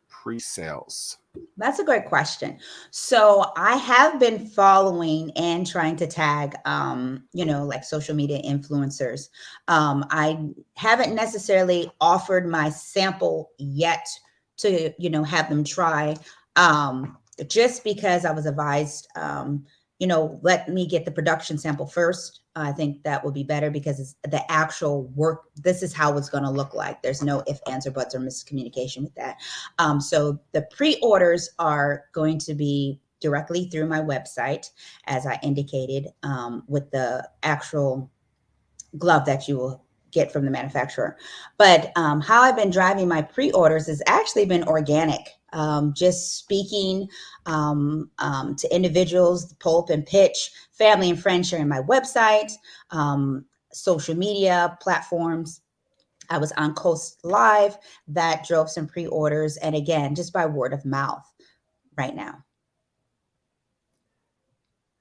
pre-sales? That's a great question. So I have been following and trying to tag, like social media influencers. I haven't necessarily offered my sample yet to, have them try, just because I was advised, let me get the production sample first. I think that would be better, because it's the actual work. This is how it's going to look like. There's no ifs, ands, or buts, or miscommunication with that. So the pre-orders are going to be directly through my website, as I indicated, with the actual glove that you will get from the manufacturer. But how I've been driving my pre-orders has actually been organic. Just speaking to individuals, pull up and pitch, family and friends sharing my website, social media platforms. I was on Coast Live, that drove some pre-orders, and again, just by word of mouth right now.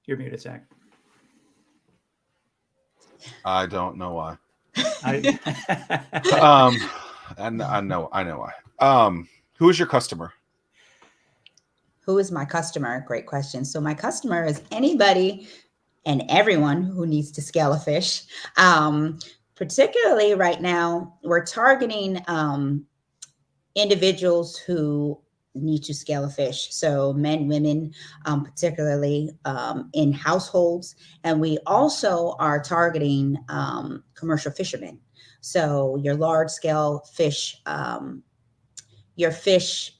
You're muted, Zack. I don't know why. I, And I know why. Who is your customer? Who is my customer? Great question. So my customer is anybody and everyone who needs to scale a fish. Particularly right now, we're targeting individuals who need to scale a fish. So men, women, particularly in households. And we also are targeting commercial fishermen. So your large scale fish, your fish,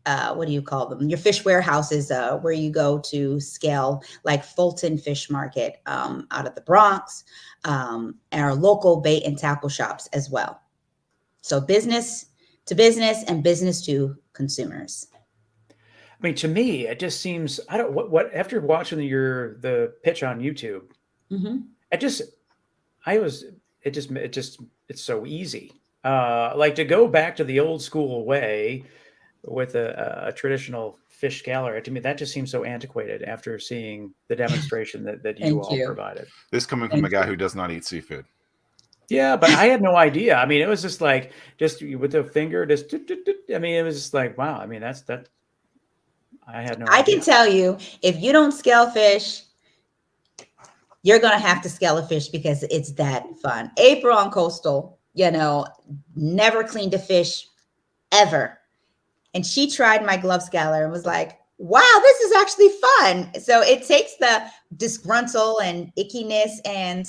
what do you call them? Your fish warehouses, where you go to scale, like Fulton Fish Market out of the Bronx, and our local bait and tackle shops as well. So business to business and business to consumers. mean, to me, it just seems I don't what after watching the pitch on YouTube, Mm-hmm. it just I was it just it's so easy. Like to go back to the old school way with a traditional fish scaler, to me that just seems so antiquated after seeing the demonstration that you Thank all you. provided. This coming from a Thank guy you. who does not eat seafood. Yeah, but I had no idea. I mean, it was just like just with the finger, just I mean, it was just like wow. I mean, that I had no I can idea. tell you, if you don't scale fish, you're going to have to scale a fish because it's that fun. April on Coastal, never cleaned a fish ever. And she tried my GloveScaler and was like, wow, this is actually fun. So it takes the disgruntle and ickiness and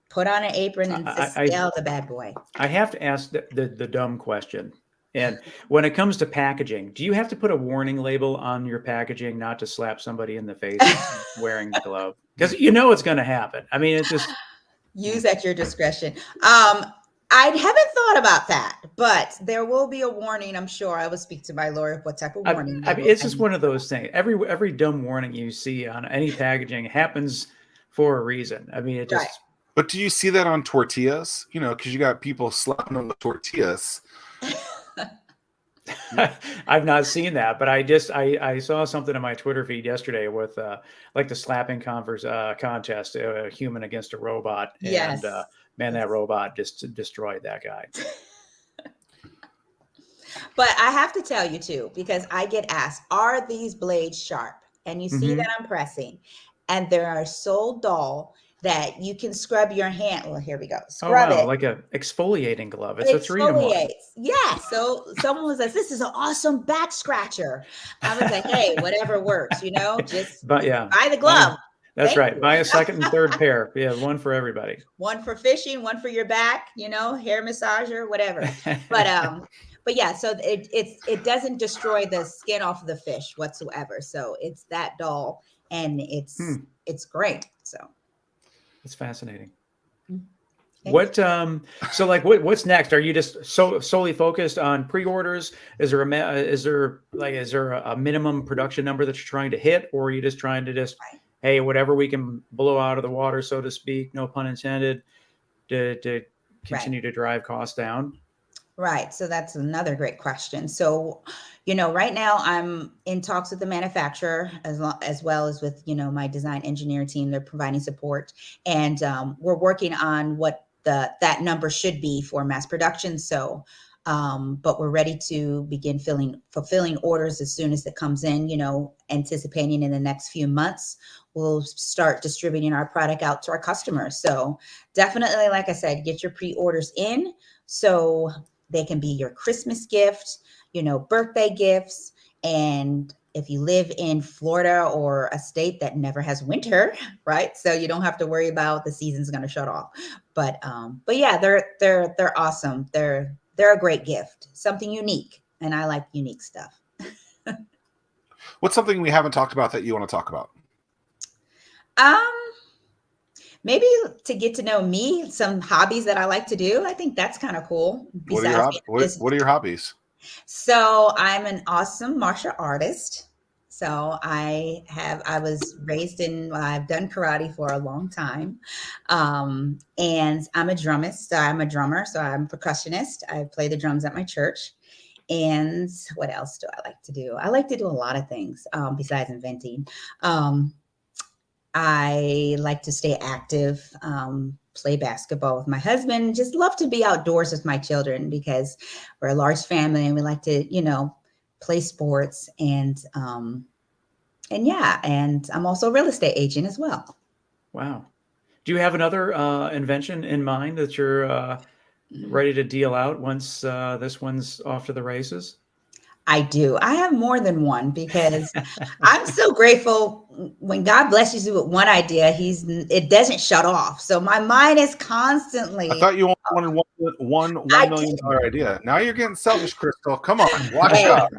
put on an apron and just scale the bad boy. I have to ask the dumb question. And when it comes to packaging, do you have to put a warning label on your packaging not to slap somebody in the face wearing the glove? Because you know it's going to happen. I mean, it's just use at your discretion. I haven't thought about that, but there will be a warning. I'm sure I will speak to my lawyer what type of warning. I mean, it's just one of those things. Every dumb warning you see on any packaging happens for a reason. I mean, it just. Right. But do you see that on tortillas? Because you got people slapping on the tortillas. I've not seen that, but I saw something in my Twitter feed yesterday with like the slapping contest, a human against a robot, Yes. and man, that robot just destroyed that guy. But I have to tell you too, because I get asked, are these blades sharp? And you see that I'm pressing, and they are so dull that you can scrub your hand. Well, here we go. Scrub it. Like a exfoliating glove. It's a 3-in-1. Yeah. So someone was like, this is an awesome back scratcher. I was like, hey, whatever works, just But yeah, buy the glove. That's right. Buy a second and third pair. Yeah, one for everybody. One for fishing, one for your back, hair massager, whatever. But yeah, so it doesn't destroy the skin off of the fish whatsoever. So it's that dull, and it's great. So it's fascinating. Thanks. What's next? Are you just solely focused on pre-orders? Is there a minimum production number that you're trying to hit, or are you just trying to hey, whatever we can blow out of the water, so to speak, no pun intended, to continue to drive costs down? Right. So that's another great question. So, right now I'm in talks with the manufacturer as well as with, my design engineer team. They're providing support, and we're working on what that number should be for mass production. So, but we're ready to begin fulfilling orders as soon as it comes in, anticipating in the next few months, we'll start distributing our product out to our customers. So definitely, like I said, get your pre-orders in so they can be your Christmas gift, birthday gifts. And if you live in Florida or a state that never has winter, right? So you don't have to worry about the season's going to shut off. But yeah, they're awesome. They're a great gift, something unique. And I like unique stuff. What's something we haven't talked about that you want to talk about? Maybe to get to know me, some hobbies that I like to do. I think that's kind of cool. What are your hobbies? So I'm an awesome martial artist. So I've done karate for a long time. And I'm a drummist. So I'm a drummer. So I'm a percussionist. I play the drums at my church. And what else do I like to do? I like to do a lot of things besides inventing. I like to stay active, play basketball with my husband, just love to be outdoors with my children because we're a large family and we like to, play sports and yeah, and I'm also a real estate agent as well. Wow. Do you have another invention in mind that you're ready to deal out once this one's off to the races? I do. I have more than one because I'm so grateful when God blesses you with one idea, it doesn't shut off. So my mind is constantly. I thought you wanted $1 million idea. Now you're getting selfish, Crystal. Come on, watch out.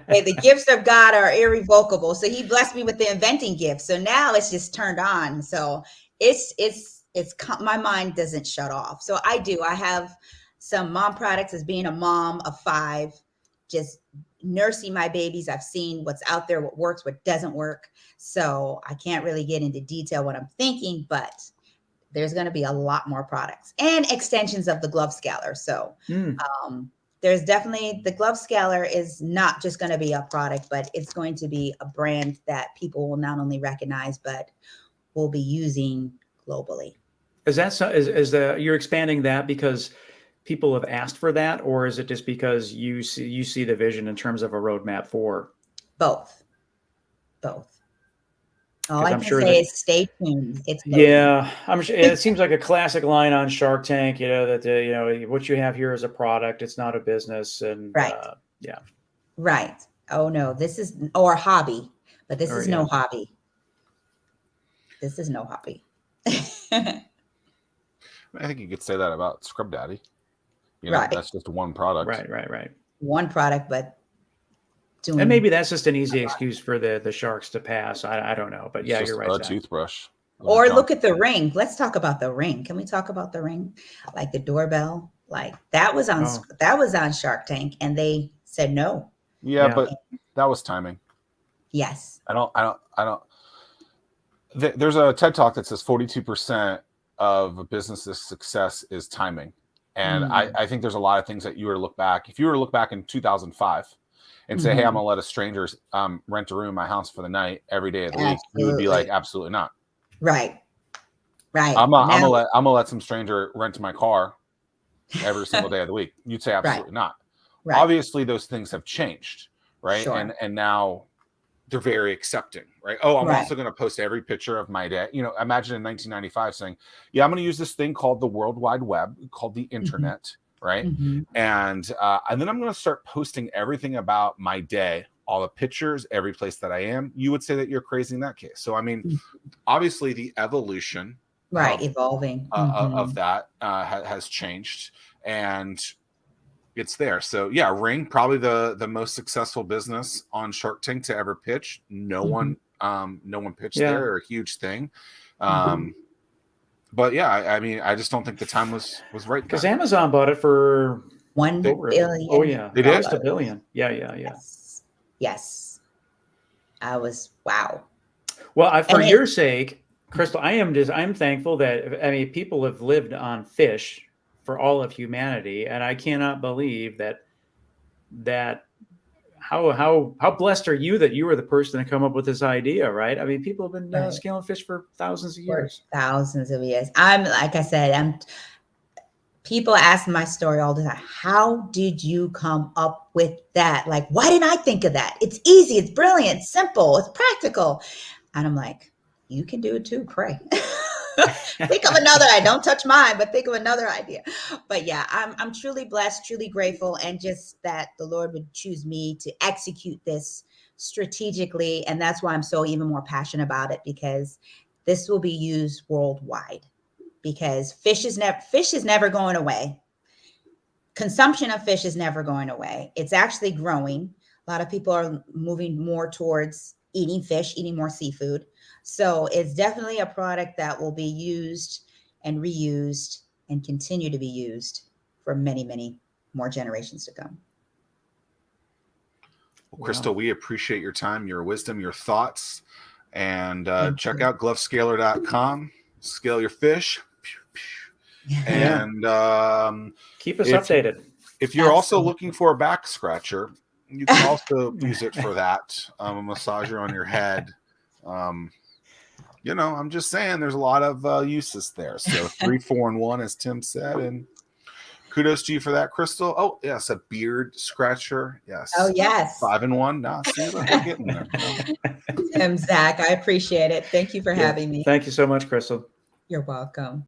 Hey, the gifts of God are irrevocable. So he blessed me with the inventing gift. So now it's just turned on. So it's my mind doesn't shut off. So I do. I have some mom products as being a mom of 5, just nursing my babies. I've seen what's out there, what works, what doesn't work. So I can't really get into detail what I'm thinking, but there's going to be a lot more products and extensions of the GloveScaler. So there's definitely the GloveScaler is not just going to be a product, but it's going to be a brand that people will not only recognize, but will be using globally. Is that so? You're expanding that because people have asked for that, or is it just because you see the vision in terms of a roadmap for both? All I I'm can sure say is stay tuned. I'm sure it seems like a classic line on Shark Tank. That what you have here is a product; it's not a business. And right, right. Oh no, this is or a hobby, but this is no hobby. This is no hobby. I think you could say that about Scrub Daddy. Right. That's just one product. Right. One product, but and maybe that's just an easy excuse for the sharks to pass. I don't know, but yeah, you're right. A toothbrush. Or look at the ring. Let's talk about the ring. Can we talk about the ring? Like the doorbell, like that was on Shark Tank, and they said no. Yeah, but that was timing. Yes. I don't. There's a TED Talk that says 42% of a business's success is timing. And I think there's a lot of things that you were to look back. If you were to look back in 2005 and say, hey, I'm going to let a stranger rent a room in my house for the night every day of the week, you would be like, absolutely not. Right. I'm going to let some stranger rent my car every single day of the week. You'd say absolutely not. Right. Obviously, those things have changed, right? Sure. And now they're very accepting, right? Oh, I'm also going to post every picture of my day. Imagine in 1995 saying, yeah, I'm going to use this thing called the World Wide Web, called the internet, right? And then I'm going to start posting everything about my day, all the pictures, every place that I am. You would say that you're crazy in that case. So, I mean, obviously the evolution evolving of that has changed, and it's there. So yeah, Ring, probably the most successful business on Shark Tank to ever pitch. No one pitched there, or a huge thing. But yeah, I mean, I just don't think the time was right. Because Amazon bought it for $1 billion. Oh yeah, they did $1 billion. Yeah. Yes. I was wow. Well, for your sake, Crystal, I'm thankful that people have lived on fish for all of humanity, and I cannot believe that how blessed are you that you were the person to come up with this idea, right? I mean, people have been scaling fish for thousands of years. Like I said, people ask my story all the time. How did you come up with that? Like, why didn't I think of that? It's easy, it's brilliant, it's simple, it's practical. And I'm like, you can do it too, pray. Think of another idea. Don't touch mine, but think of another idea. But yeah, I'm truly blessed, truly grateful, and just that the Lord would choose me to execute this strategically. And that's why I'm so even more passionate about it, because this will be used worldwide. Because fish is never going away. Consumption of fish is never going away. It's actually growing. A lot of people are moving more towards eating fish, eating more seafood. So it's definitely a product that will be used and reused and continue to be used for many, many more generations to come. Well, Crystal, we appreciate your time, your wisdom, your thoughts, and check out GloveScaler.com. Scale your fish. And keep us updated. If you're also looking for a back scratcher, you can also use it for that. A massager on your head. I'm just saying there's a lot of uses there. So 3, 4, and 1, as Tim said, and kudos to you for that, Crystal. Oh, yes, a beard scratcher. Yes. Oh, yes. 5 and 1. Now, see, we're getting there. Tim, Zach, I appreciate it. Thank you for having me. Thank you so much, Crystal. You're welcome.